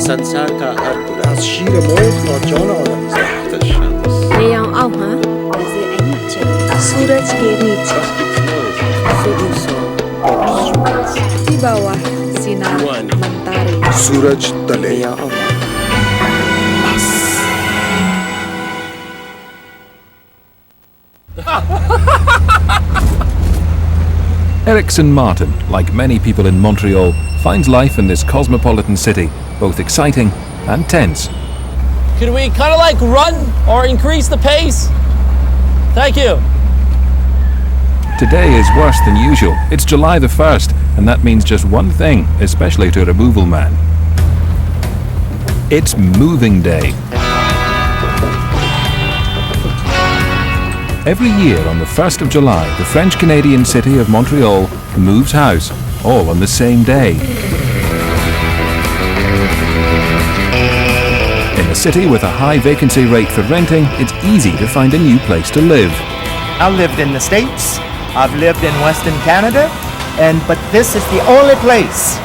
سنساكا هاتو از شیر مرغ تا جان آدم تحت الشمس نیام آو ها سورج ke नीचे di bawah sinar mentari सूरज तले Erickson Martin, like many people in Montreal, finds life in this cosmopolitan city both exciting and tense. Could we kind of like run or increase the pace? Thank you. Today is worse than usual. It's July the 1st, and that means just one thing, especially to a removal man. It's moving day. Every year on the 1st of July, the French-Canadian city of Montreal moves house, all on the same day. In a city with a high vacancy rate for renting, it's easy to find a new place to live. I lived in the States, I've lived in Western Canada, but this is the only place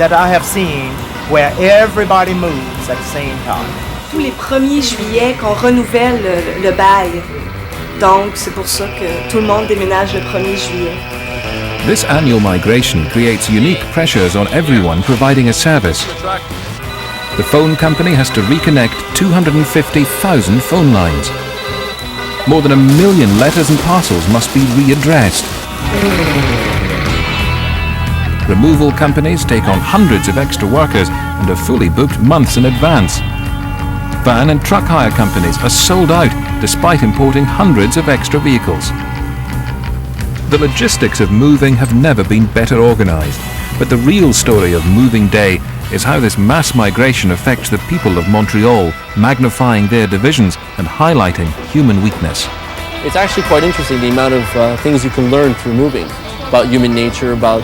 that I have seen where everybody moves at the same time. Tous les 1er juillet qu'on renouvelle le bail. Donc c'est pour ça que tout le monde déménage le 1er juillet. This annual migration creates unique pressures on everyone providing a service. The phone company has to reconnect 250,000 phone lines. More than 1 million letters and parcels must be readdressed. Removal companies take on hundreds of extra workers and are fully booked months in advance. Van and truck hire companies are sold out despite importing hundreds of extra vehicles. The logistics of moving have never been better organised, but the real story of Moving Day is how this mass migration affects the people of Montreal, magnifying their divisions and highlighting human weakness. It's actually quite interesting, the amount of things you can learn through moving about human nature, about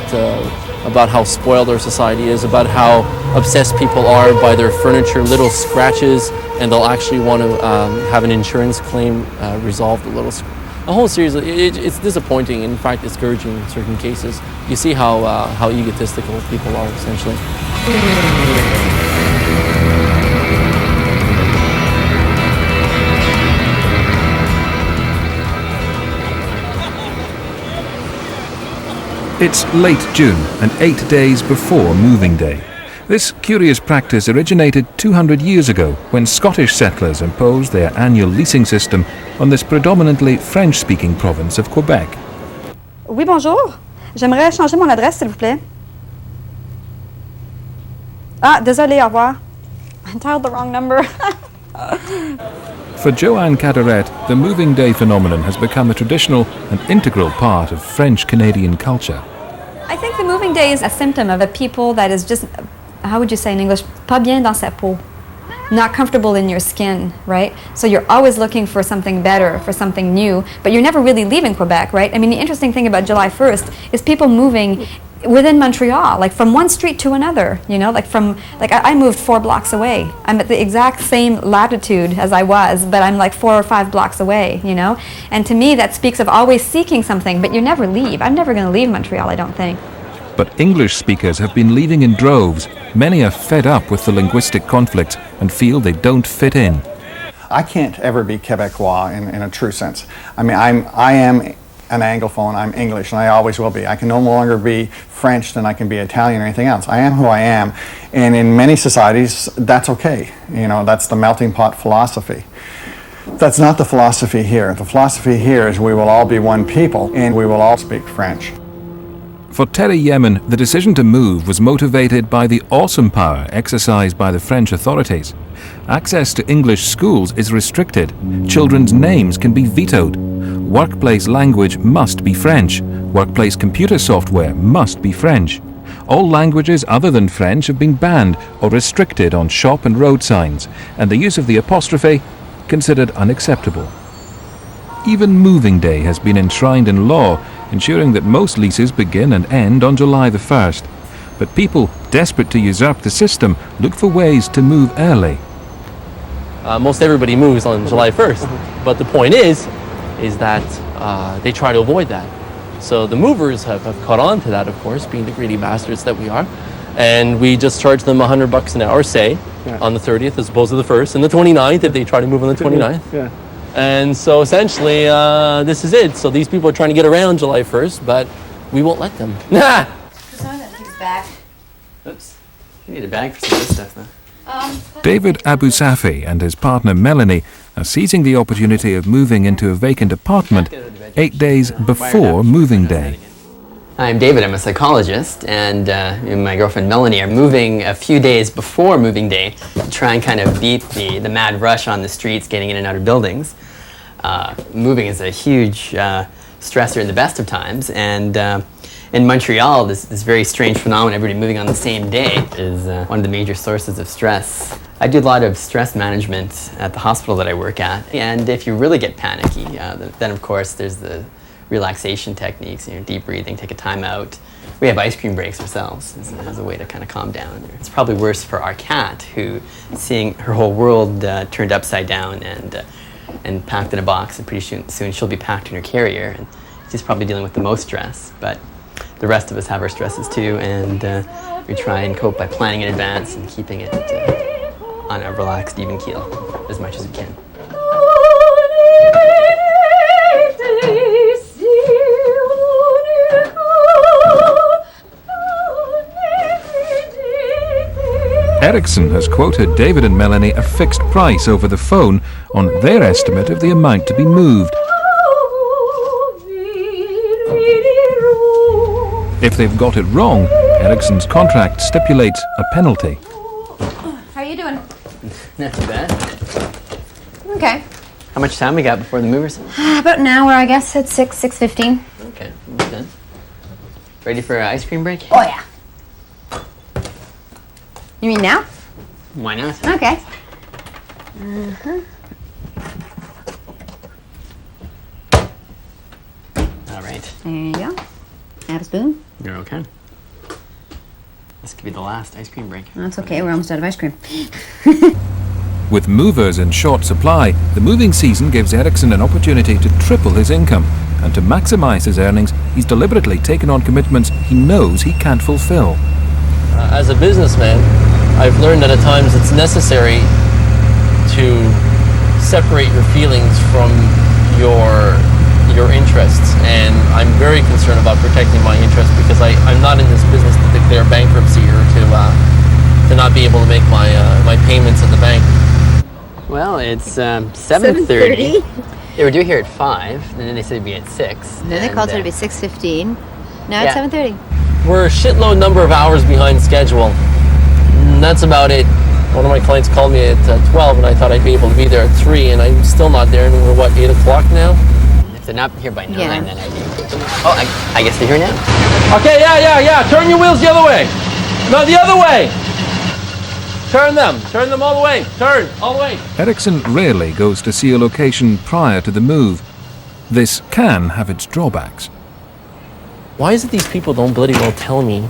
how spoiled our society is, about how obsessed people are by their furniture, little scratches, and they'll actually want to have an insurance claim resolved. A whole series of, it's disappointing, in fact discouraging in certain cases. You see how egotistical people are, essentially. It's late June and 8 days before Moving Day. This curious practice originated 200 years ago when Scottish settlers imposed their annual leasing system on this predominantly French-speaking province of Quebec. Oui, bonjour. J'aimerais changer mon adresse, s'il vous plaît. Ah, désolé, au revoir. I dialed the wrong number. For Joanne Cadaret, the Moving Day phenomenon has become a traditional and integral part of French-Canadian culture. I think the moving day is a symptom of a people that is just, how would you say in English, pas bien dans sa peau. Not comfortable in your skin, right? So you're always looking for something better, for something new, but you're never really leaving Quebec, right? I mean, the interesting thing about July 1st is people moving within Montreal, like from one street to another, you know, I moved 4 blocks away. I'm at the exact same latitude as I was, but I'm like 4 or 5 blocks away, you know? And to me, that speaks of always seeking something, but you never leave. I'm never going to leave Montreal, I don't think. But English speakers have been leaving in droves. Many are fed up with the linguistic conflicts and feel they don't fit in. I can't ever be Quebecois in a true sense. I mean, I am an Anglophone, I'm English, and I always will be. I can no longer be French than I can be Italian or anything else. I am who I am, and in many societies, that's okay. You know, that's the melting pot philosophy. That's not the philosophy here. The philosophy here is we will all be one people, and we will all speak French. For Terry Yemen, the decision to move was motivated by the awesome power exercised by the French authorities. Access to English schools is restricted. Children's names can be vetoed. Workplace language must be French. Workplace computer software must be French. All languages other than French have been banned or restricted on shop and road signs, and the use of the apostrophe considered unacceptable. Even Moving Day has been enshrined in law, ensuring that most leases begin and end on July the 1st. But people, desperate to usurp the system, look for ways to move early. Most everybody moves on July 1st, but the point is, is that they try to avoid that. So the movers have caught on to that, of course, being the greedy bastards that we are. And we just charge them $100 an hour, say, on the 30th as opposed to the 1st, and the 29th if they try to move on the 29th. Yeah. And so essentially, this is it. So these people are trying to get around July 1st, but we won't let them. Nah! Oops. You need a bag for some of this stuff, though. David Abu Safi and his partner Melanie are seizing the opportunity of moving into a vacant apartment 8 days before moving day. I'm David, I'm a psychologist, and my girlfriend Melanie are moving a few days before moving day to try and kind of beat the mad rush on the streets getting in and out of buildings. Moving is a huge stressor in the best of times, and in Montreal, this very strange phenomenon, everybody moving on the same day, is one of the major sources of stress. I do a lot of stress management at the hospital that I work at, and if you really get panicky, then of course there's the relaxation techniques, deep breathing, take a time out. We have ice cream breaks ourselves as a way to kind of calm down. It's probably worse for our cat, who, seeing her whole world turned upside down and packed in a box, and pretty soon she'll be packed in her carrier, and she's probably dealing with the most stress. But the rest of us have our stresses too, and we try and cope by planning in advance and keeping it on a relaxed, even keel as much as we can. Ericsson has quoted David and Melanie a fixed price over the phone on their estimate of the amount to be moved. If they've got it wrong, Ericsson's contract stipulates a penalty. How are you doing? Not too bad. Okay. How much time we got before the movers? About an hour, I guess. It's 6:15. Okay, almost done. Ready for an ice cream break? Oh, yeah. You mean now? Why not? Okay. All right. There you go. Have a spoon? You're okay. This could be the last ice cream break. That's okay. We're almost out of ice cream. With movers in short supply, the moving season gives Ericsson an opportunity to triple his income. And to maximize his earnings, he's deliberately taken on commitments he knows he can't fulfill. As a businessman, I've learned that at times it's necessary to separate your feelings from your interests, and I'm very concerned about protecting my interests because I'm not in this business to declare bankruptcy or to not be able to make my payments at the bank. Well, it's 7:30. They were due here at 5, and then they said it'd be at 6. Then they called it to be 6:15. Now it's 7:30. We're a shitload number of hours behind schedule. And that's about it. One of my clients called me at 12, and I thought I'd be able to be there at 3, and I'm still not there, and we're, what, 8 o'clock now? If they're not here by 9, then I'd be... Oh, I guess they're here now. Okay, yeah. Turn your wheels the other way. No, the other way. Turn them all the way. Turn, all the way. Ericsson rarely goes to see a location prior to the move. This can have its drawbacks. Why is it these people don't bloody well tell me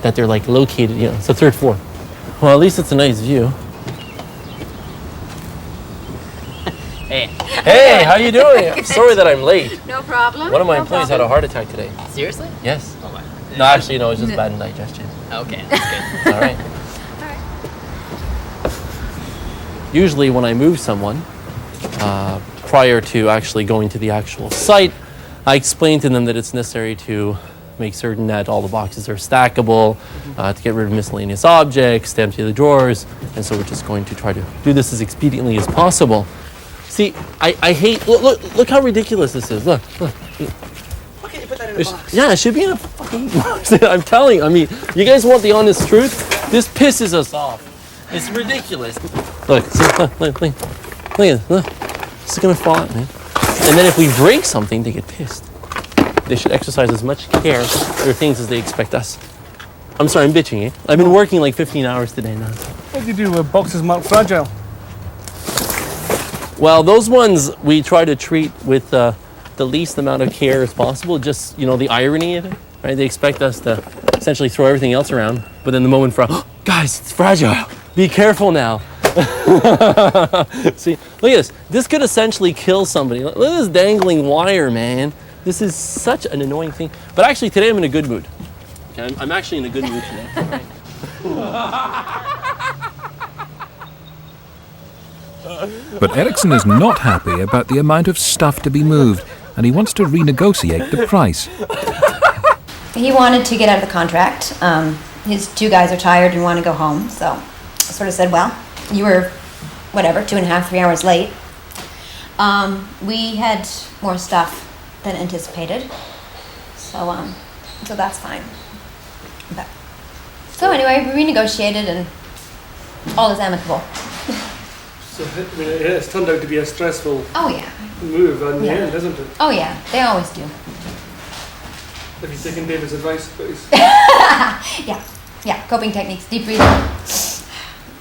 that they're like located, it's the 3rd floor? Well, at least it's a nice view. Hey, how you doing? I'm sorry that I'm late. No problem. One of my employees had a heart attack today. Seriously? Yes. Oh my. No, actually, it's just bad indigestion. Okay, that's good. All right. Usually when I move someone, prior to actually going to the actual site, I explain to them that it's necessary to make certain that all the boxes are stackable, to get rid of miscellaneous objects, to empty the drawers, and so we're just going to try to do this as expediently as possible. See, I hate, look how ridiculous this is, look. Why can't you put that in a box? Yeah, it should be in a fucking box. I'm telling you, you guys want the honest truth? This pisses us off. It's ridiculous. Look, look at this, look. This is gonna fall out, man. And then if we break something, they get pissed. They should exercise as much care for their things as they expect us. I'm sorry, I'm bitching, eh? I've been working like 15 hours today now. What do you do with boxes marked fragile? Well, those ones we try to treat with the least amount of care as possible. Just, the irony of it, right? They expect us to essentially throw everything else around, but then the moment guys, it's fragile. Be careful now. See, look at this. This could essentially kill somebody. Look at this dangling wire, man. This is such an annoying thing. But actually, today I'm in a good mood. Okay, I'm actually in a good mood today. But Ericsson is not happy about the amount of stuff to be moved, and he wants to renegotiate the price. He wanted to get out of the contract. His 2 guys are tired and want to go home, so I sort of said, well, you were, 2.5, 3 hours late. We had more stuff than anticipated, so that's fine. Okay. So anyway, we renegotiated and all is amicable. So, I mean, it's turned out to be a stressful move in the end, isn't it? Oh yeah, they always do. Have you taken David's advice, please? Yeah, coping techniques, deep breathing.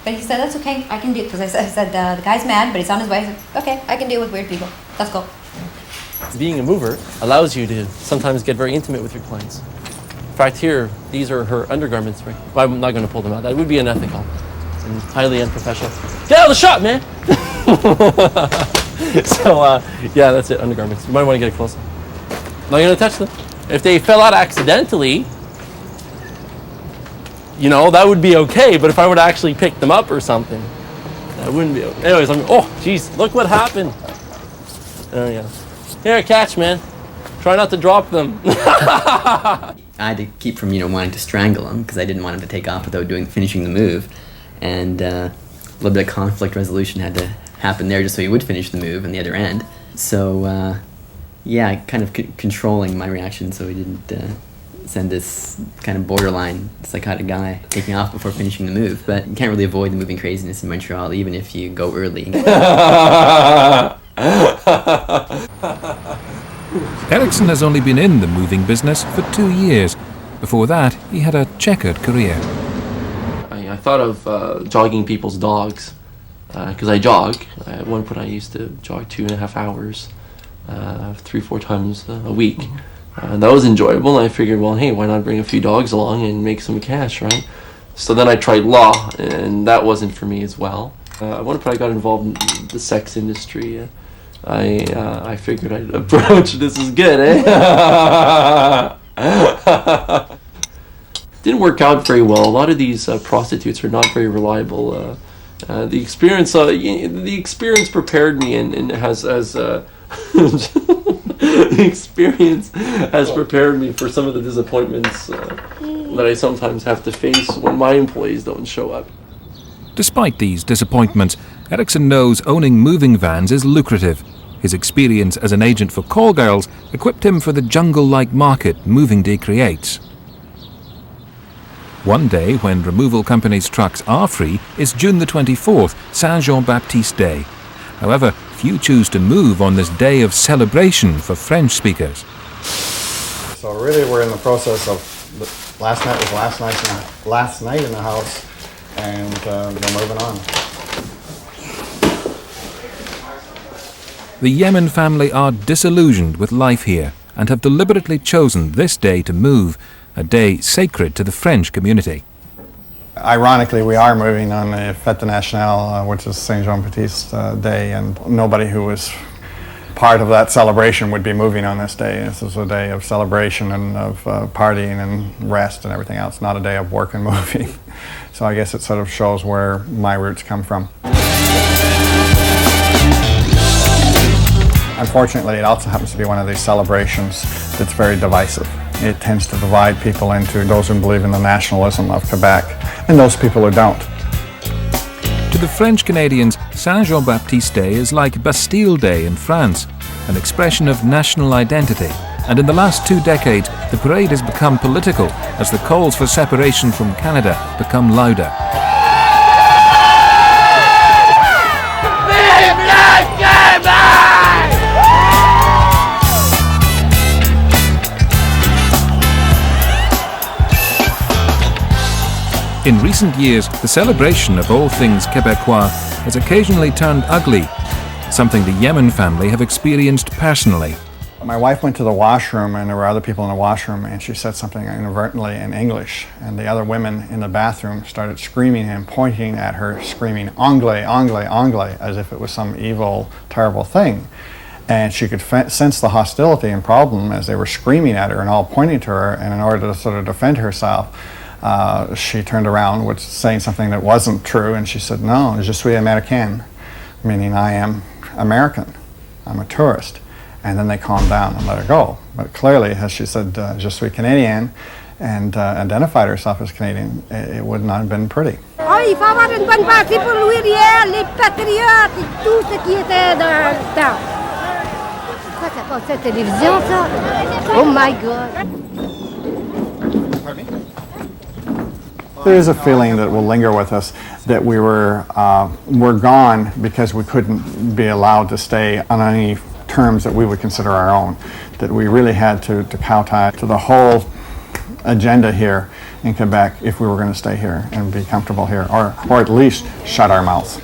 But he said, that's okay, I can do it, because I said the guy's mad, but he's on his way. I said, okay, I can deal with weird people. Let's go. Being a mover allows you to sometimes get very intimate with your clients. In fact, here, these are her undergarments. Right? Well, I'm not going to pull them out. That would be unethical and highly unprofessional. Get out of the shop, man! So, yeah, that's it, undergarments. You might want to get it closer. Not going to touch them. If they fell out accidentally, that would be okay, but if I were to actually pick them up or something, that wouldn't be okay. Anyways, geez, look what happened. Oh, yeah. Here, catch, man. Try not to drop them. I had to keep from, wanting to strangle him because I didn't want him to take off without finishing the move. And a little bit of conflict resolution had to happen there just so he would finish the move on the other end. So, kind of controlling my reaction so he didn't send this kind of borderline psychotic guy taking off before finishing the move. But you can't really avoid the moving craziness in Montreal, even if you go early. Ericsson has only been in the moving business for 2 years. Before that, he had a checkered career. I thought of jogging people's dogs because I jog. At one point I used to jog 2.5 hours 3-4 times a week. And that was enjoyable, and I figured, well, hey, why not bring a few dogs along and make some cash, right? So then I tried law, and that wasn't for me as well. At one point I got involved in the sex industry. I figured I'd approach this is good, eh? Didn't work out very well. A lot of these prostitutes are not very reliable. The experience prepared me and has the experience has prepared me for some of the disappointments that I sometimes have to face when my employees don't show up. Despite these disappointments, Ericsson knows owning moving vans is lucrative. His experience as an agent for call girls equipped him for the jungle-like market Moving Day creates. One day, when removal companies' trucks are free, is June the 24th, Saint-Jean-Baptiste Day. However, few choose to move on this day of celebration for French speakers. So really we're in the process of, last night was last night in the house, and we're moving on. The Yemen family are disillusioned with life here and have deliberately chosen this day to move, a day sacred to the French community. Ironically, we are moving on the Fête Nationale, which is Saint-Jean-Baptiste Day, and nobody who was part of that celebration would be moving on this day. This is a day of celebration and of partying and rest and everything else, not a day of work and moving. So I guess it sort of shows where my roots come from. Unfortunately, it also happens to be one of these celebrations that's very divisive. It tends to divide people into those who believe in the nationalism of Quebec and those people who don't. To the French Canadians, Saint-Jean-Baptiste Day is like Bastille Day in France, an expression of national identity. And in the last 2 decades, the parade has become political as the calls for separation from Canada become louder. In recent years, the celebration of all things Québécois has occasionally turned ugly, something the Yemen family have experienced personally. My wife went to the washroom, and there were other people in the washroom, and she said something inadvertently in English, and the other women in the bathroom started screaming and pointing at her, screaming "Anglais, Anglais, Anglais," as if it was some evil, terrible thing. And she could sense the hostility and problem as they were screaming at her and all pointing to her, and in order to sort of defend herself, she turned around with saying something that wasn't true, and she said, "No, je suis américain," meaning I am American, I'm a tourist. And then they calmed down and let her go. But clearly, as she said, je suis Canadian, and identified herself as Canadian, it would not have been pretty. Oh, il faut avoir une bonne pensée pour Louis Riel, les patriotes et tout ce qui était dans le temps. Ça passait à la télévision, ça? Oh my God! There is a feeling that will linger with us that we're gone because we couldn't be allowed to stay on any terms that we would consider our own, that we really had to kowtow to the whole agenda here in Quebec if we were going to stay here and be comfortable here, or at least shut our mouths.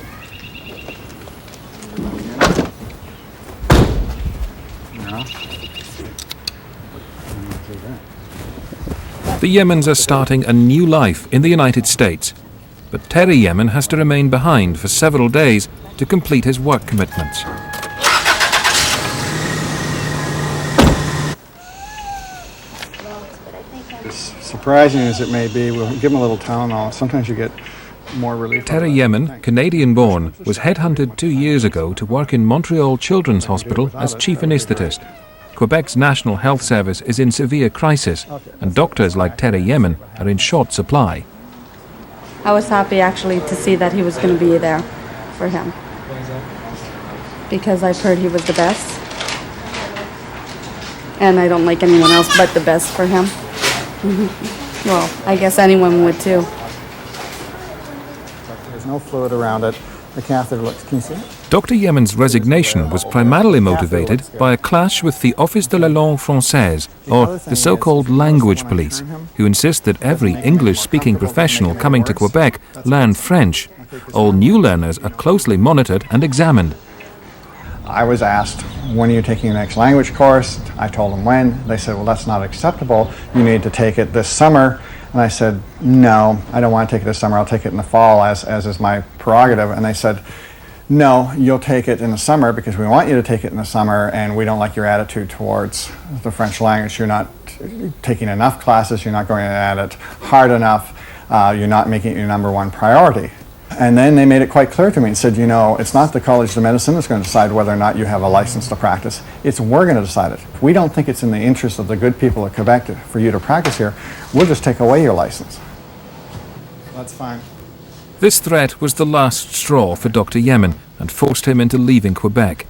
The Yemens are starting a new life in the United States, but Terry Yemen has to remain behind for several days to complete his work commitments. Surprising as it may be, we'll give them a little Tylenol. Sometimes you get more relief. Terry Yemen, Canadian-born, was headhunted 2 years ago to work in Montreal Children's Hospital as chief anaesthetist. Quebec's National Health Service is in severe crisis, and doctors like Terry Yemen are in short supply. I was happy actually to see that he was going to be there for him. Because I've heard he was the best. And I don't like anyone else but the best for him. Well, I guess anyone would too. There's no fluid around it. The catheter looks, can you see it? Dr. Yemen's resignation was primarily motivated by a clash with the Office de la Langue Française, or the so-called language police, who insist that every English-speaking professional coming to Quebec learn French. All new learners are closely monitored and examined. I was asked, when are you taking the next language course? I told them when. They said, well, that's not acceptable. You need to take it this summer. And I said, no, I don't want to take it this summer. I'll take it in the fall, as is my prerogative. And they said, no, you'll take it in the summer because we want you to take it in the summer, and we don't like your attitude towards the French language. You're not taking enough classes. You're not going at it hard enough. You're not making it your number one priority. And then they made it quite clear to me and said, you know, it's not the College of Medicine that's going to decide whether or not you have a license to practice. We're going to decide it. If we don't think it's in the interest of the good people of Quebec for you to practice here, we'll just take away your license. That's fine. This threat was the last straw for Dr. Yemen and forced him into leaving Quebec.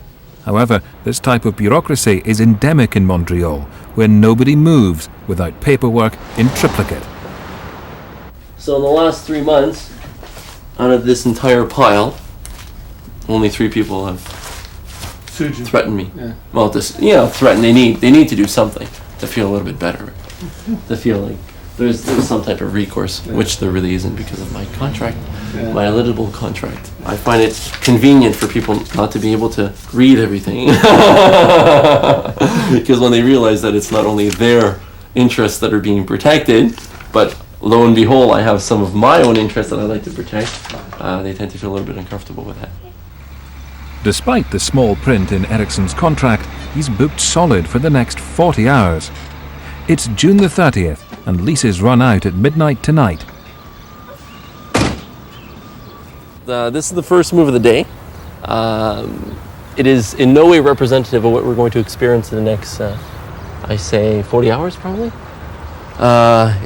However, this type of bureaucracy is endemic in Montreal, where nobody moves without paperwork in triplicate. So in the last 3 months, out of this entire pile, only 3 people have threatened me. Yeah. Well, threaten. They need to do something to feel a little bit better, to feel like there's some type of recourse, which there really isn't because of my contract, my eligible contract. I find it convenient for people not to be able to read everything, because when they realize that it's not only their interests that are being protected, but lo and behold, I have some of my own interests that I like to protect, they tend to feel a little bit uncomfortable with that. Despite the small print in Ericsson's contract, he's booked solid for the next 40 hours. It's June the 30th, and leases run out at midnight tonight. This is the first move of the day. It is in no way representative of what we're going to experience in the next, I say, 40 hours probably.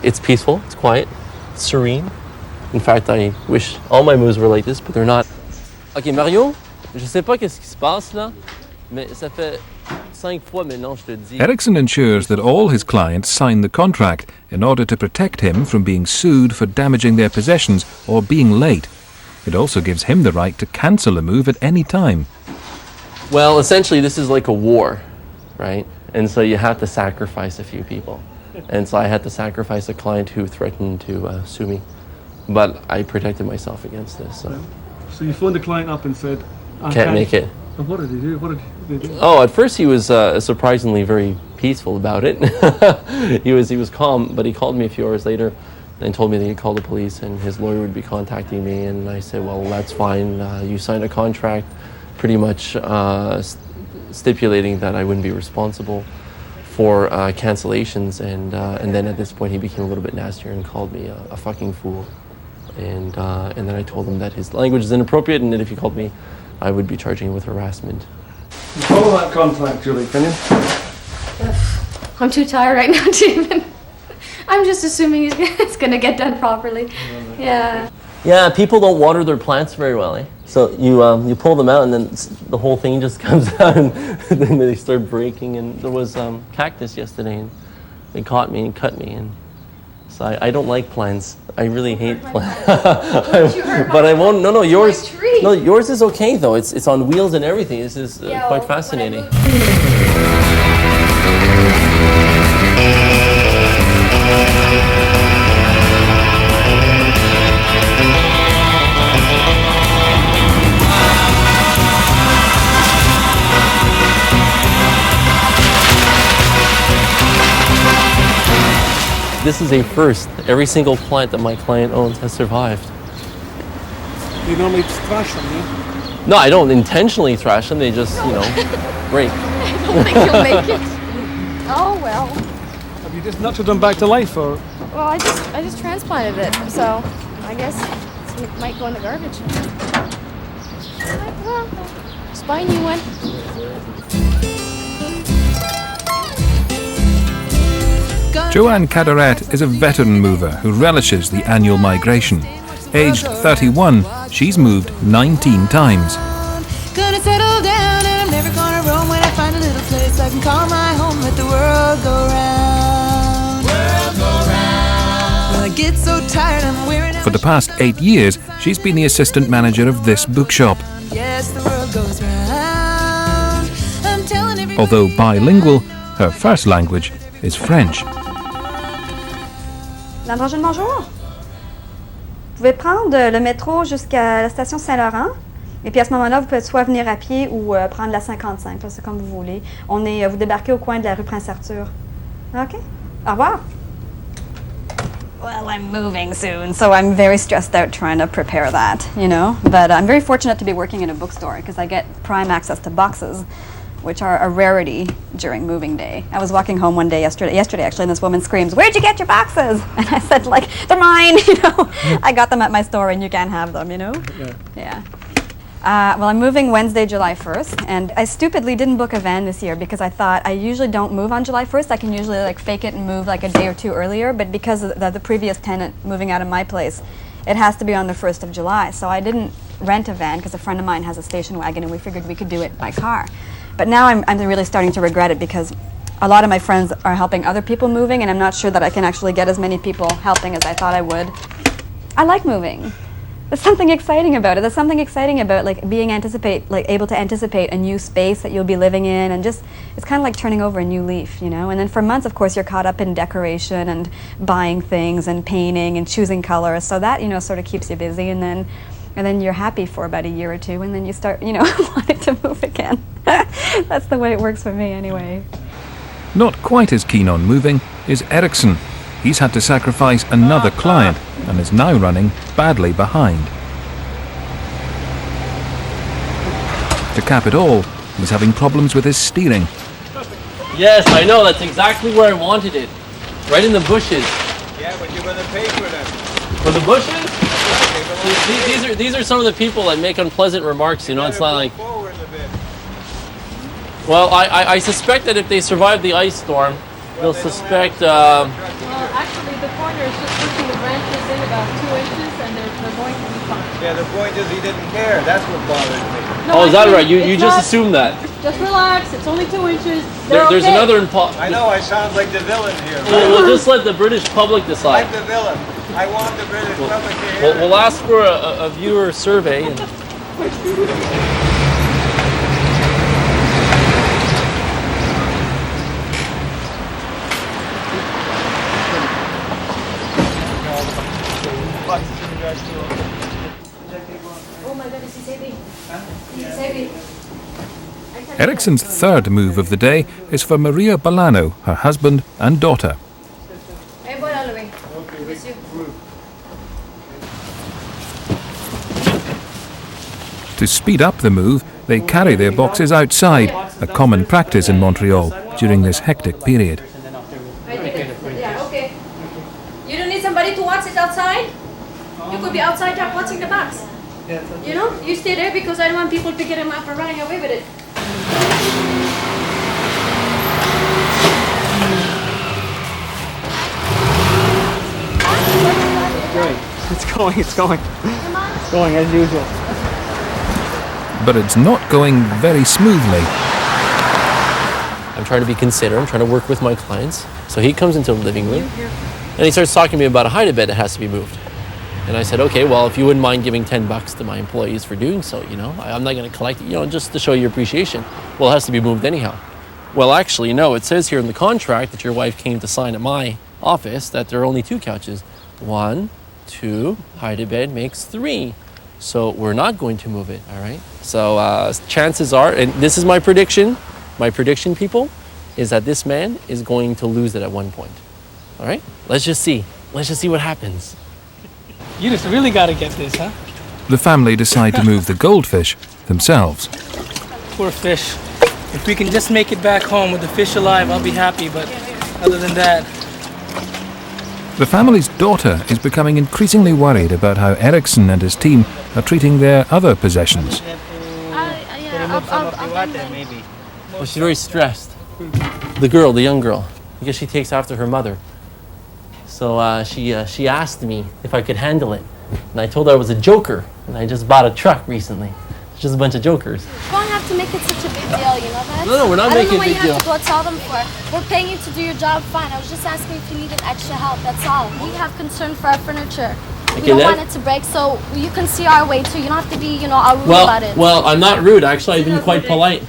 It's peaceful, it's quiet, it's serene. In fact, I wish all my moves were like this, but they're not. Ok, Mario, je sais pas qu'est-ce qui se passe là, mais ça fait 5 fois maintenant je te dis. Ericsson ensures that all his clients sign the contract in order to protect him from being sued for damaging their possessions or being late. It also gives him the right to cancel a move at any time. Well, essentially this is like a war, right? And so you have to sacrifice a few people. And so I had to sacrifice a client who threatened to sue But I protected myself against this. So you phoned the client up and said, can't make it. What did he do? What did he do? Oh, at first he was surprisingly very peaceful about it. he was calm, but he called me a few hours later and told me that he'd call the police and his lawyer would be contacting me. And I said, well, that's fine. You signed a contract pretty much stipulating that I wouldn't be responsible for cancellations. And then at this point he became a little bit nastier and called me a fucking fool. And then I told him that his language is inappropriate and that if he called me, I would be charging him with harassment. You follow that contract, Julie, can you? I'm too tired right now to even... I'm just assuming it's going to get done properly. Yeah. Yeah, people don't water their plants very well, eh? So you pull them out and then the whole thing just comes out and then they start breaking. And there was cactus yesterday and they caught me and cut me. And so I don't like plants. I really hate plants. But I won't. No, yours. No, yours is okay though. It's on wheels and everything. This is quite fascinating. This is a first. Every single plant that my client owns has survived. You normally thrash them, yeah? No, I don't intentionally thrash them. They just, break. I don't think you'll make it. Oh, well. Have you just nurtured them back to life, or? Well, I just transplanted it, so I guess it might go in the garbage. Well, just buy a new one. Joanne Caderet is a veteran mover who relishes the annual migration. Aged 31, she's moved 19 times. Gonna settle down and I'm never gonna roam when I find a little place I can call my home. Let the world go round. World go round. Well, I get so tired I'm wearing out. For the past 8 years, she's been the assistant manager of this bookshop. Yes, the world goes round. I'm telling everybody. Although bilingual, her first language is French. La prochaine, bonjour. Vous pouvez prendre le métro jusqu'à la station Saint-Laurent. Et puis à ce moment-là, vous pouvez soit venir à pied ou prendre la 55. C'est comme vous voulez. Vous débarquez au coin de la rue Prince-Arthur. OK. Au revoir. Well, I'm moving soon, so I'm very stressed out trying to prepare that, But I'm very fortunate to be working in a bookstore because I get prime access to boxes, which are a rarity during moving day. I was walking home one day yesterday actually, and this woman screams, "Where'd you get your boxes?" And I said, they're mine, I got them at my store and you can't have them, Yeah. Well, I'm moving Wednesday, July 1st, and I stupidly didn't book a van this year because I thought I usually don't move on July 1st. I can usually fake it and move a day or two earlier, but because of the previous tenant moving out of my place, it has to be on the 1st of July. So I didn't rent a van because a friend of mine has a station wagon and we figured we could do it by car. But now I'm really starting to regret it because a lot of my friends are helping other people moving and I'm not sure that I can actually get as many people helping as I thought I would. I like moving. There's something exciting about it. There's something exciting about being able to anticipate a new space that you'll be living in and just, it's kind of like turning over a new leaf, And then for months, of course, you're caught up in decoration and buying things and painting and choosing colors. So that, sort of keeps you busy and then you're happy for about a year or two, and then you start, wanting to move again. That's the way it works for me anyway. Not quite as keen on moving is Ericsson. He's had to sacrifice another client and is now running badly behind. To cap it all, he's having problems with his steering. Yes, I know. That's exactly where I wanted it. Right in the bushes. Yeah, but you're going to pay for them. For the bushes? These are some of the people that make unpleasant remarks, It's not like... Well, I suspect that if they survive the ice storm, they'll suspect... Well, actually, the corner is just pushing the branches in about 2 inches, and they're going to be fine. Yeah, the point is he didn't care. That's what bothers me. No, is that right? You just assumed that. Just relax. It's only 2 inches. There's okay. another... I know, I sound like the villain here. We'll just let the British public decide. I'm the villain. I want the British public to hear. We'll ask for a viewer survey. And Oh my goodness, he's heavy. He's heavy. Ericsson's third move of the day is for Maria Bolano, her husband and daughter. To speed up the move, they carry their boxes outside, a common practice in Montreal during this hectic period. Yeah, okay. You don't need somebody to watch it outside? You could be outside watching the box. You know? You stay there because I don't want people picking them up and running away with it. It's going. It's going as usual. But it's not going very smoothly. I'm trying to be considerate. I'm trying to work with my clients. So he comes into the living room and he starts talking to me about a hide-a-bed that has to be moved. And I said, okay, well, if you wouldn't mind giving $10 to my employees for doing so, you know, I'm not going to collect it, you know, just to show your appreciation. Well, it has to be moved anyhow. Well, actually, no, it says here in the contract that your wife came to sign at my office that there are only 2 couches. 1, 2, hide-a-bed makes 3. So we're not going to move it, all right? So chances are, and this is my prediction, people, is that this man is going to lose it at one point. All right? Let's just see what happens. You just really got to get this, huh? The family decide to move the goldfish themselves. Poor fish. If we can just make it back home with the fish alive, I'll be happy, but other than that... The family's daughter is becoming increasingly worried about how Ericsson and his team are treating their other possessions. Well, she's very stressed. The young girl, because she takes after her mother. So she asked me if I could handle it. And I told her I was a joker, and I just bought a truck recently. It's just a bunch of jokers. You don't have to make it such a big deal, you know that? No, we're not making a big deal. I don't know what you have to go tell them for. We're paying you to do your job fine. I was just asking if you needed extra help, that's all. We have concern for our furniture. We don't want it to break, so you can see our way too. You don't have to be, you know, all rude about it. Well, I'm not rude. Actually, I've been quite polite.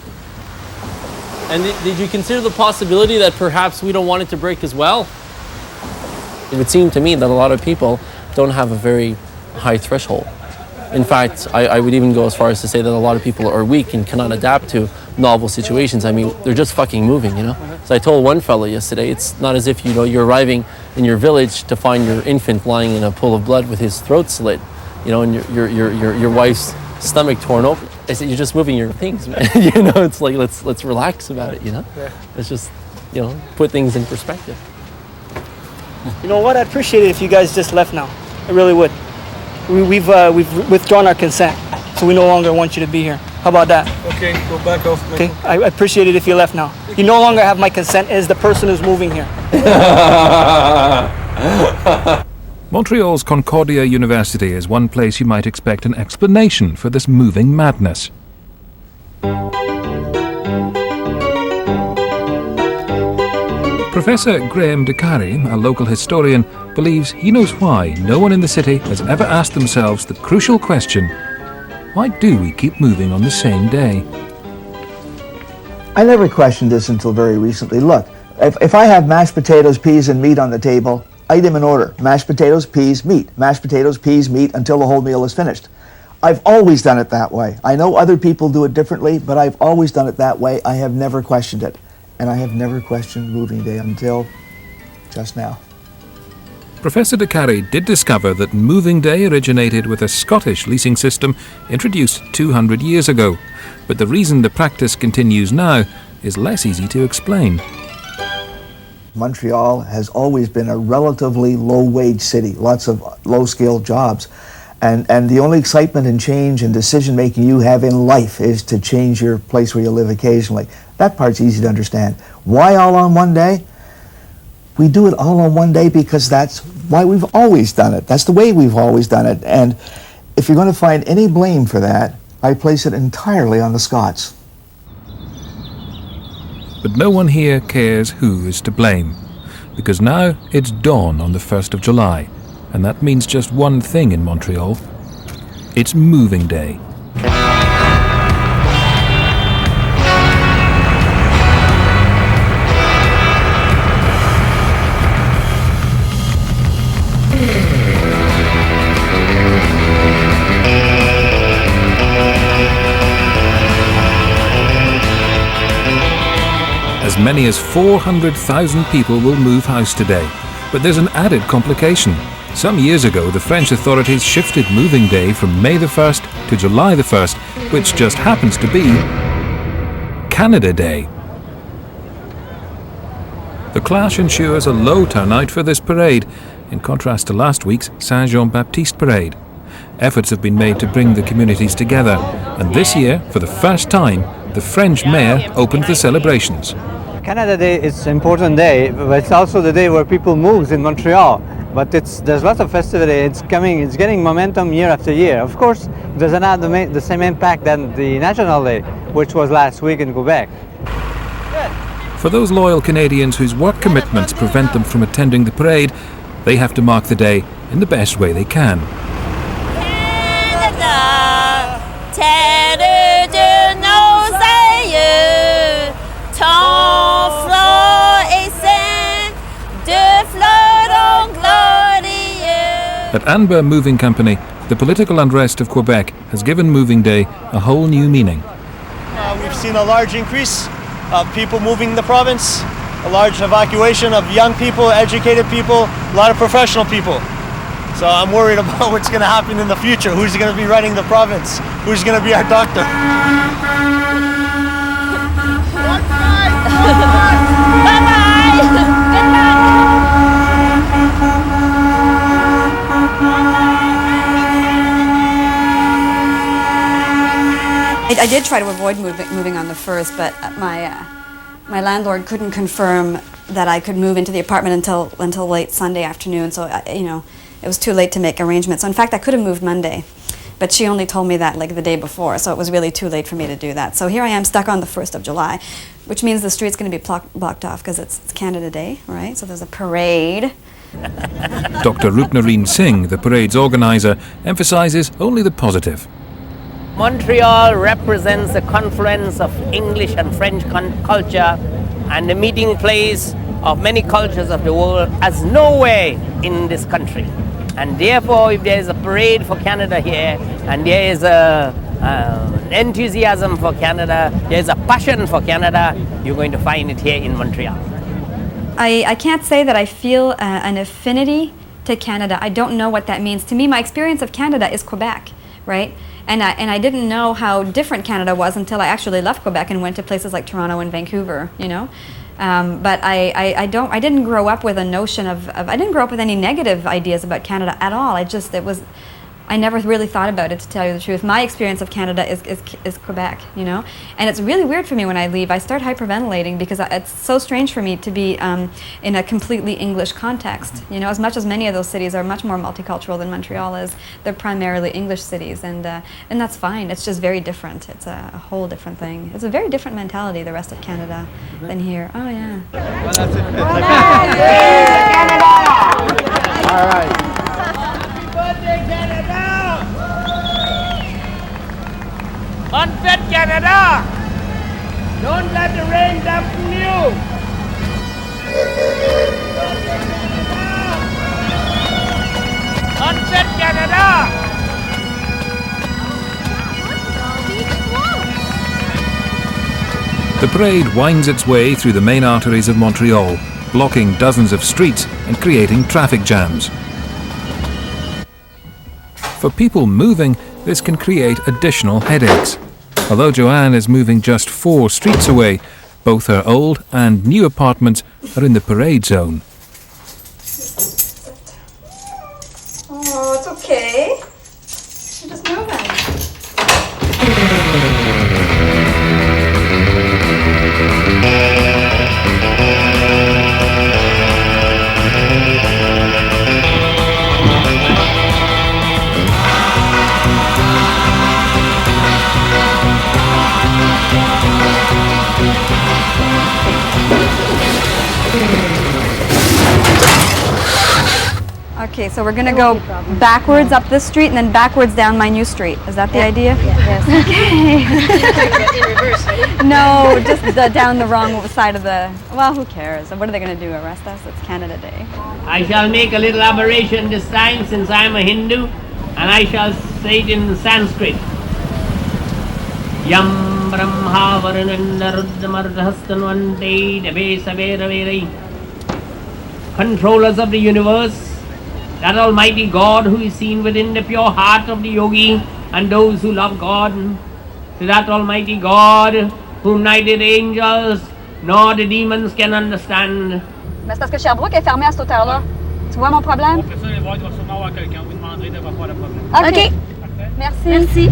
And did you consider the possibility that perhaps we don't want it to break as well? It would seem to me that a lot of people don't have a very high threshold. In fact, I would even go as far as to say that a lot of people are weak and cannot adapt to novel situations. I mean, they're just fucking moving, you know? So I told one fellow yesterday, it's not as if, you know, you're arriving in your village to find your infant lying in a pool of blood with his throat slit, you know, and your wife's stomach torn open. I said, you're just moving your things, man. You know, it's like, let's relax about it, you know? Let's just, you know, put things in perspective. You know what? I'd appreciate it if you guys just left now. I really would. We've withdrawn our consent, so we no longer want you to be here. How about that? Okay, go back off. Okay, I appreciate it if you left now. You no longer have my consent as the person who's moving here. Montreal's Concordia University is one place you might expect an explanation for this moving madness. Professor Graham DeCarry, a local historian, believes he knows why no one in the city has ever asked themselves the crucial question, why do we keep moving on the same day? I never questioned this until very recently. Look, if I have mashed potatoes, peas, and meat on the table, I eat them in order. Mashed potatoes, peas, meat. Mashed potatoes, peas, meat until the whole meal is finished. I've always done it that way. I know other people do it differently, but I've always done it that way. I have never questioned it. And I have never questioned moving day until just now. Professor DeCarry did discover that moving day originated with a Scottish leasing system introduced 200 years ago, but the reason the practice continues now is less easy to explain. Montreal has always been a relatively low-wage city, lots of low-skilled jobs. And the only excitement and change and decision-making you have in life is to change your place where you live occasionally. That part's easy to understand. Why all on one day? We do it all on one day because that's why we've always done it. That's the way we've always done it. And if you're going to find any blame for that, I place it entirely on the Scots. But no one here cares who is to blame, because now it's dawn on the 1st of July, and that means just one thing in Montreal. It's moving day. as many as 400,000 people will move house today. But there's an added complication. Some years ago, the French authorities shifted moving day from May the 1st to July the 1st, which just happens to be Canada Day. The clash ensures a low turnout for this parade, in contrast to last week's Saint-Jean-Baptiste parade. Efforts have been made to bring the communities together, and this year, for the first time, the French mayor opened the celebrations. Canada Day is an important day, but it's also the day where people move in Montreal. But there's lots of festivity. It's getting momentum year after year. Of course, it doesn't have the same impact than the National Day, which was last week in Quebec. For those loyal Canadians whose work commitments prevent them from attending the parade, they have to mark the day in the best way they can. Canada, terre de nos aïeux, ton flot est saint, de fleurons glorieux. At Anber Moving Company, the political unrest of Quebec has given Moving Day a whole new meaning. We've seen a large increase of people moving the province, a large evacuation of young people, educated people, a lot of professional people. So I'm worried about what's going to happen in the future. Who's going to be running the province? Who's going to be our doctor? I did try to avoid moving on the 1st, but my landlord couldn't confirm that I could move into the apartment until late Sunday afternoon. So it was too late to make arrangements. So in fact, I could have moved Monday, but she only told me that like the day before. So it was really too late for me to do that. So here I am stuck on the 1st of July, which means the street's going to be blocked off because it's Canada Day, right? So there's a parade. Dr. Rupnarine Singh, the parade's organizer, emphasizes only the positive. Montreal represents a confluence of English and French culture and the meeting place of many cultures of the world as nowhere in this country. And therefore, if there is a parade for Canada here, and there is an enthusiasm for Canada, there is a passion for Canada, you're going to find it here in Montreal. I can't say that I feel an affinity to Canada. I don't know what that means. To me, my experience of Canada is Quebec, right? And I didn't know how different Canada was until I actually left Quebec and went to places like Toronto and Vancouver, But I didn't grow up with a notion I didn't grow up with any negative ideas about Canada at all. I never really thought about it, to tell you the truth. My experience of Canada is Quebec, And it's really weird for me when I leave. I start hyperventilating because it's so strange for me to be in a completely English context. As much as many of those cities are much more multicultural than Montreal is, they're primarily English cities, and that's fine. It's just very different. It's a whole different thing. It's a very different mentality, the rest of Canada, than here. Oh, yeah. All right. Unfit Canada! Don't let the rain dampen you! Unfit Canada! The parade winds its way through the main arteries of Montreal, blocking dozens of streets and creating traffic jams. For people moving, this can create additional headaches. Although Joanne is moving just 4 streets away, both her old and new apartments are in the parade zone. Oh, it's okay. You're just moving. Okay, so we're gonna go backwards up this street and then backwards down my new street. Is that the idea? Yes. Okay. In reverse, right? No, just down the wrong side of the. Well, who cares? What are they gonna do? Arrest us? It's Canada Day. I shall make a little aberration this time since I'm a Hindu, and I shall say it in Sanskrit. Yam Brahma Varananda Ruddhamardhastanvante Devesavera, controllers of the universe, that Almighty God who is seen within the pure heart of the yogi and those who love God, to that Almighty God whom neither the angels nor the demons can understand. Mais c'est parce que Sherbrooke est fermé à cette hauteur-là. Tu vois mon problème? On peut aller voir, il doit sûrement avoir quelqu'un. Vous demanderez de pas avoir de problème. OK. Merci. Merci.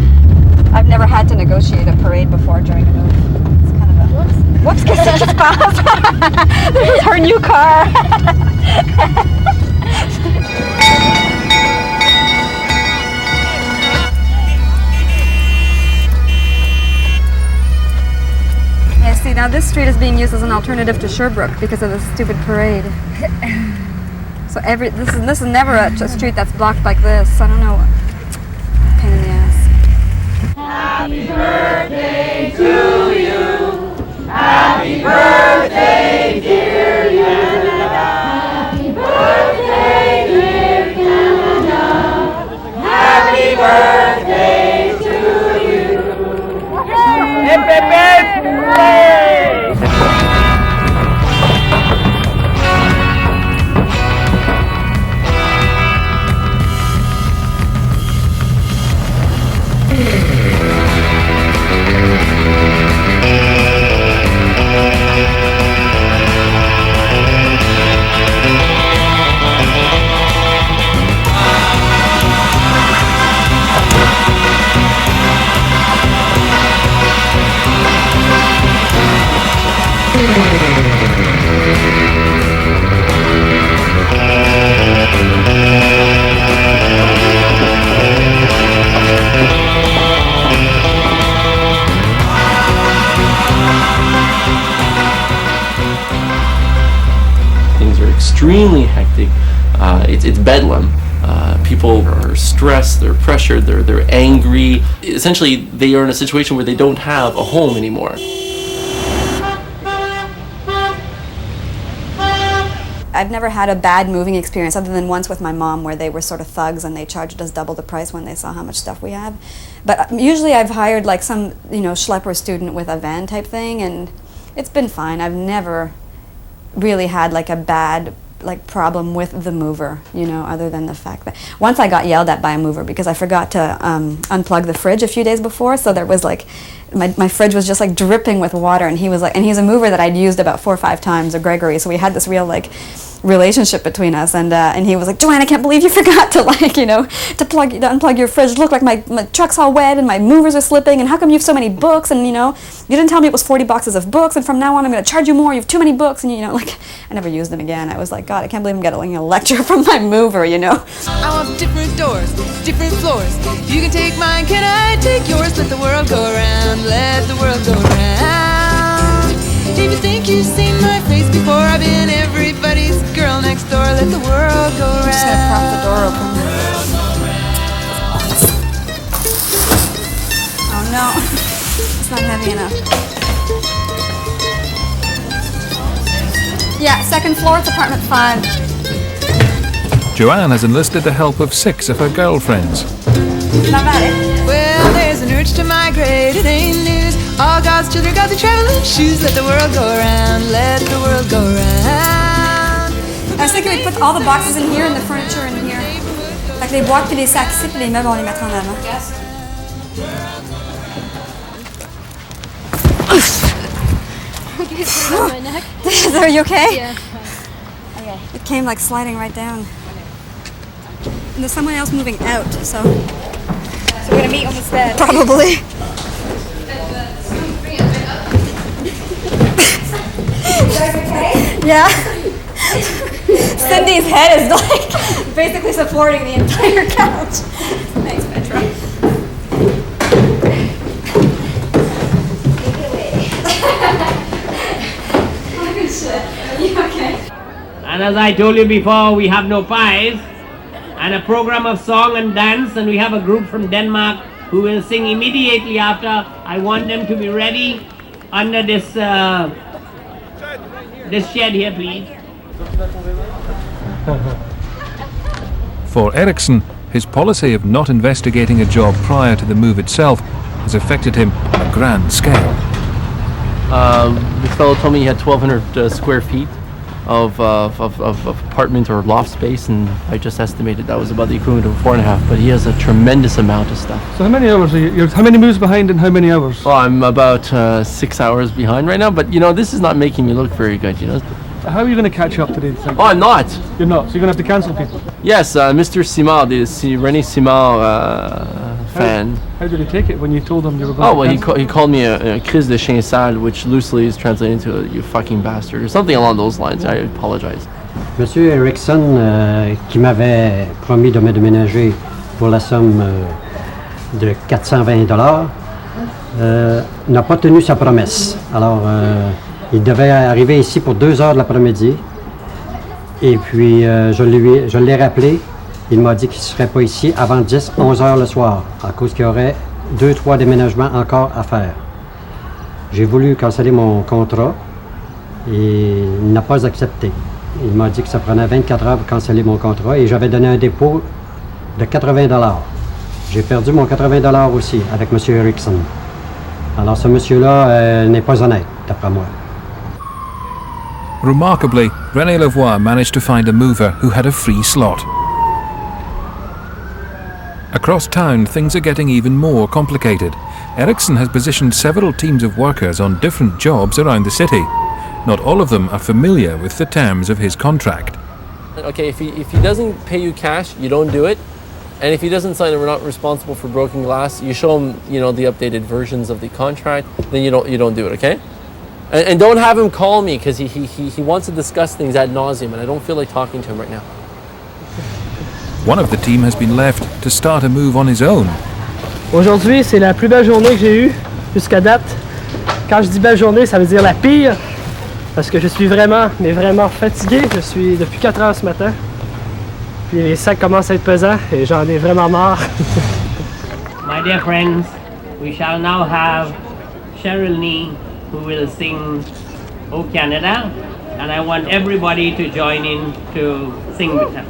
I've never had to negotiate a parade before during a move. It's kind of a... Whoops, qu'est-ce qui se passe? This is her new car. Yeah, see, now this street is being used as an alternative to Sherbrooke because of the stupid parade. So this is never a street that's blocked like this. I don't know. Pain in the ass. Happy birthday to you. Happy birthday, dear Canada. Happy birthday, dear Canada. Happy birthday to you. Happy birthday! Things are extremely hectic. It's bedlam. People are stressed, they're pressured, they're angry. Essentially, they are in a situation where they don't have a home anymore. I've never had a bad moving experience other than once with my mom where they were sort of thugs and they charged us double the price when they saw how much stuff we have. But usually I've hired like some, schlepper student with a van type thing, and it's been fine. I've never really had like a bad problem with the mover, other than the fact that once I got yelled at by a mover because I forgot to unplug the fridge a few days before, so there was like my fridge was just like dripping with water, and he was like, and he's a mover that I'd used about 4 or 5 times, a Gregory, so we had this real like relationship between us, and he was like, Joanne, I can't believe you forgot to to unplug your fridge. Look, like my truck's all wet and my movers are slipping, and how come you have so many books, and you didn't tell me it was 40 boxes of books, and from now on I'm going to charge you more, you have too many books, and I never used them again. I was like, God, I can't believe I'm getting a lecture from my mover, I want different doors, different floors. You can take mine, can I take yours? Let the world go round, let the world go round. If you think you've seen my face before, I've been everybody's girl next door. Let the world go round. I'm just gonna prop the door open. Oh no, it's not heavy enough. Yeah, second floor, it's apartment 5. Joanne has enlisted the help of 6 of her girlfriends. Not bad, eh? Well, there's an urge to migrate, it ain't news. All God's children got the traveling shoes. Let the world go round, let the world go round. I was thinking we'd put all the boxes in here and the furniture in here. Like les boîtes puis les sacs ici puis les meubles on les mettra en avant. Are you okay? Yeah. Okay. It came like sliding right down. And there's someone else moving out, so we're gonna meet on this bed. Probably. Yeah. Cindy's head is like basically supporting the entire couch. Thanks, Petra. Oh, good shit. Are you okay? And as I told you before, we have no pies, and a program of song and dance, and we have a group from Denmark who will sing immediately after. I want them to be ready under this shed here, please. For Eriksson, his policy of not investigating a job prior to the move itself has affected him on a grand scale. The fellow told me he had 1,200 square feet of apartment or loft space, and I just estimated that was about the equivalent of 4.5. But he has a tremendous amount of stuff. So how many hours are you? How many moves behind and how many hours? Well, I'm about 6 hours behind right now, but you know, this is not making me look very good, you know. How are you going to catch up today? Oh, I'm not. You're not. So you're going to have to cancel people. Yes, Mr. Simard, the René Simard fan. How did he take it when you told him you were going? Oh well, he called me a crise de chien sale, which loosely is translated into you fucking bastard or something along those lines. I apologize. Monsieur Erickson, qui m'avait promis de me déménager pour la somme de 420 $, n'a pas tenu sa promesse. Alors, il devait arriver ici pour 2 heures de l'après-midi. Et puis, je l'ai rappelé. Il m'a dit qu'il ne serait pas ici avant 10-11 heures le soir, à cause qu'il y aurait 2-3 déménagements encore à faire. J'ai voulu canceller mon contrat et il n'a pas accepté. Il m'a dit que ça prenait 24 heures pour canceller mon contrat et j'avais donné un dépôt de 80 $. J'ai perdu mon 80 $ aussi avec M. Erickson. Alors ce monsieur-là n'est pas honnête, d'après moi. Remarkably, René Lavoie managed to find a mover who had a free slot. Across town, things are getting even more complicated. Erickson has positioned several teams of workers on different jobs around the city. Not all of them are familiar with the terms of his contract. Okay, if he doesn't pay you cash, you don't do it. And if he doesn't sign that we're not responsible for broken glass, you show him, you know, the updated versions of the contract, then you don't do it, okay? And don't have him call me because he wants to discuss things ad nauseum and I don't feel like talking to him right now. One of the team has been left to start a move on his own. Aujourd'hui, c'est la plus belle journée que j'ai eue jusqu'à date. Quand je dis belle journée, ça veut dire la pire. Parce que je suis vraiment, mais vraiment fatigué. Je suis depuis 4 heures ce matin. Puis les sacs commencent à être pesants et j'en ai vraiment marre. My dear friends, we shall now have Cheryl Nee, who will sing O Canada, and I want everybody to join in to sing with her.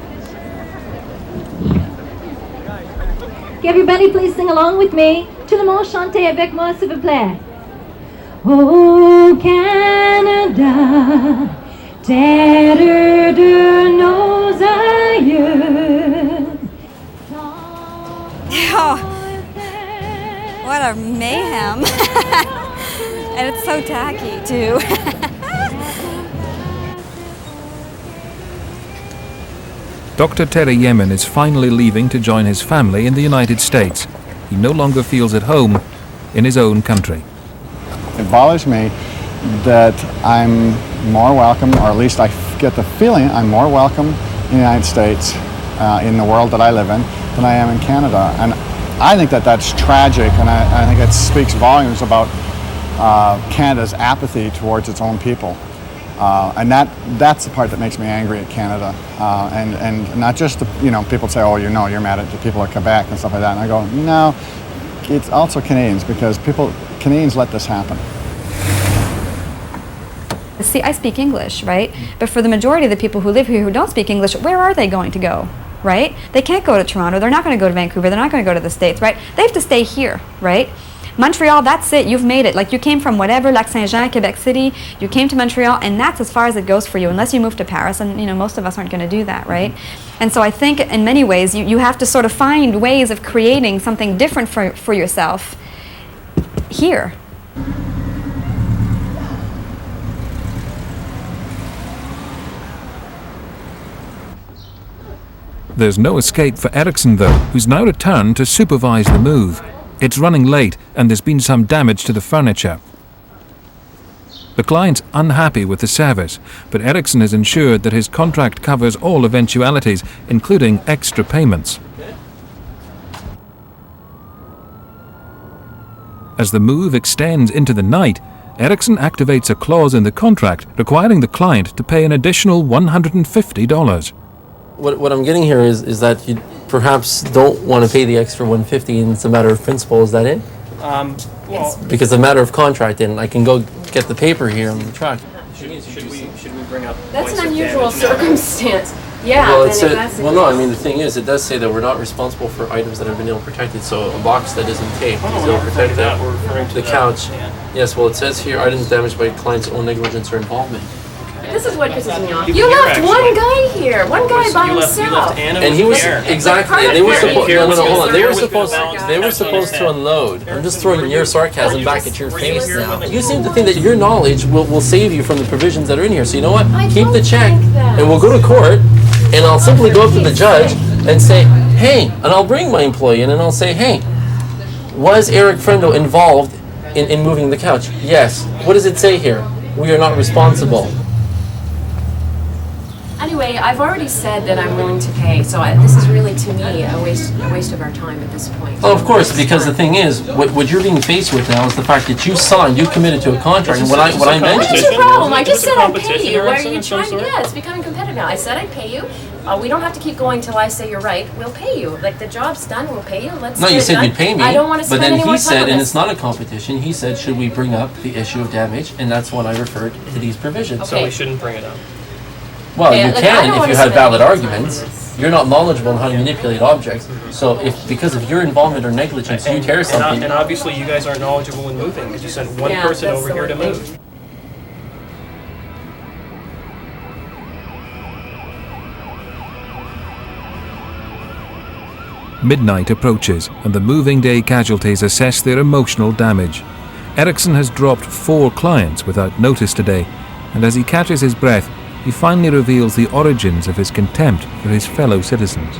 Everybody please sing along with me. Tout le monde chantez avec moi s'il vous plaît. Oh Canada, terre de nos aïeux. Oh, what a mayhem. And it's so tacky too. Dr. Terry Yemen is finally leaving to join his family in the United States. He no longer feels at home in his own country. It bothers me that I'm more welcome, or at least I get the feeling I'm more welcome in the United States, in the world that I live in, than I am in Canada. And I think that that's tragic, and I think it speaks volumes about Canada's apathy towards its own people. And that's the part that makes me angry at Canada. And not just, people say, oh, you're mad at the people of Quebec and stuff like that. And I go, no, it's also Canadians, because Canadians let this happen. See, I speak English, right? But for the majority of the people who live here who don't speak English, where are they going to go, right? They can't go to Toronto. They're not going to go to Vancouver. They're not going to go to the States, right? They have to stay here, right? Montreal, that's it. You've made it. Like, you came from whatever, Lac-Saint-Jean, Quebec City, you came to Montreal, and that's as far as it goes for you, unless you move to Paris, and most of us aren't going to do that, right? And so I think in many ways you have to sort of find ways of creating something different for yourself here. There's no escape for Erickson though, who's now returned to supervise the move. It's running late and there's been some damage to the furniture. The client's unhappy with the service, but Erickson has ensured that his contract covers all eventualities, including extra payments. As the move extends into the night, Erickson activates a clause in the contract requiring the client to pay an additional $150. What I'm getting here is that you perhaps don't want to pay the extra $150, and it's a matter of principle. Is that it? Well, Because it's a matter of contract, and I can go get the paper here on the truck. Should we bring up? That's points an of unusual damage now? circumstance. Yeah. Well, then it if said, that's the well, no, I case- mean, the thing is, it does say that we're not responsible for items that have been ill protected. So a box that isn't taped Oh, is we're ill not referring to protected. that, we're referring to the that. couch. Yeah. Yes, well, it says here items damaged by client's own negligence or involvement. This is what pisses me off. Even You here, left actually. one guy here, one guy by You left himself. Anna And he with was Pierre. exactly. But They were part of supposed. Pierre No, was no, hold on. They were concerned supposed. about They were that. supposed to unload. I'm just throwing your sarcasm back at your were face you now. here You seem to think that your knowledge will save you from the provisions that are in here. So you know what? I Keep the don't check, think that. and we'll go to court, and I'll simply go up to the judge and say, hey, and I'll bring my employee in, and I'll say, hey, was Eric Frendo involved in moving the couch? Yes. What does it say here? We are not responsible. Anyway, I've already said that I'm willing to pay, so this is really, to me, a waste of our time at this point. Oh, of course, because the thing is, what you're being faced with now is the fact that you signed, you committed to a contract, and what I mentioned. What's your problem? I just Is it said I'd pay competition you. or Why are something you of some trying to? sort? Yeah, it's becoming competitive now. I said I'd pay you. We don't have to keep going till I say you're right. We'll pay you. Like, the job's done, we'll pay you. Let's No, get you it said done. you'd pay me, I don't want to but spend then any more he time said, on and this. it's not a competition, he said, should we bring up the issue of damage? And that's when I referred to these provisions. So we shouldn't bring it up. Well, Okay, you look, I can don't if wanna you had spend valid any time on arguments. this. You're not knowledgeable on how to manipulate objects. So if because of your involvement or negligence, you tear something. And obviously you guys aren't knowledgeable in moving because you sent one Yeah, person that's over the here to one move. thing. Midnight approaches, and the moving day casualties assess their emotional damage. Ericsson has dropped 4 clients without notice today, and as he catches his breath, he finally reveals the origins of his contempt for his fellow citizens.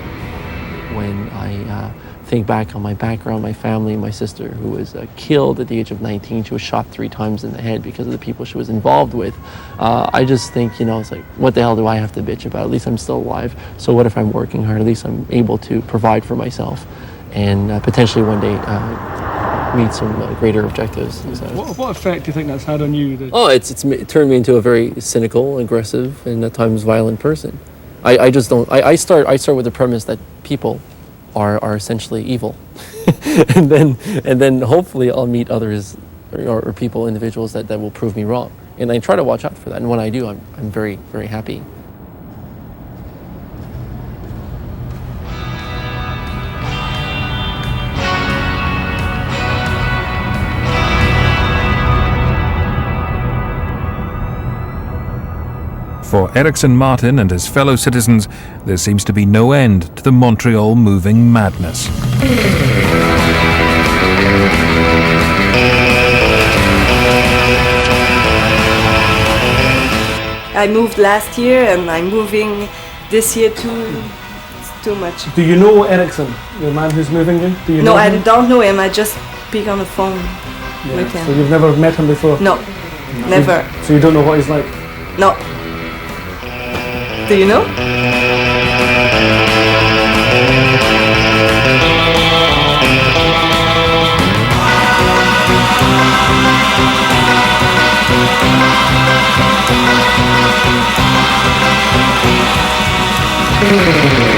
When I think back on my background, my family, my sister, who was killed at the age of 19, she was shot 3 times in the head because of the people she was involved with. I just think, it's like, what the hell do I have to bitch about? At least I'm still alive. So what if I'm working hard? At least I'm able to provide for myself and potentially one day meet some greater objectives. What effect do you think that's had on you? Oh, it turned me into a very cynical, aggressive, and at times violent person. I just don't. I start with the premise that people are essentially evil, and then hopefully I'll meet others or people, individuals that will prove me wrong. And I try to watch out for that. And when I do, I'm very, very happy. For Ericsson Martin and his fellow citizens, there seems to be no end to the Montreal moving madness. I moved last year and I'm moving this year too. It's too much. Do you know Ericsson, the man who's moving you? Do you No, know I him? don't know him. I just speak on the phone with So him. you've never met him before? No, never. So you don't know what he's like? No. Do you know? Thank you.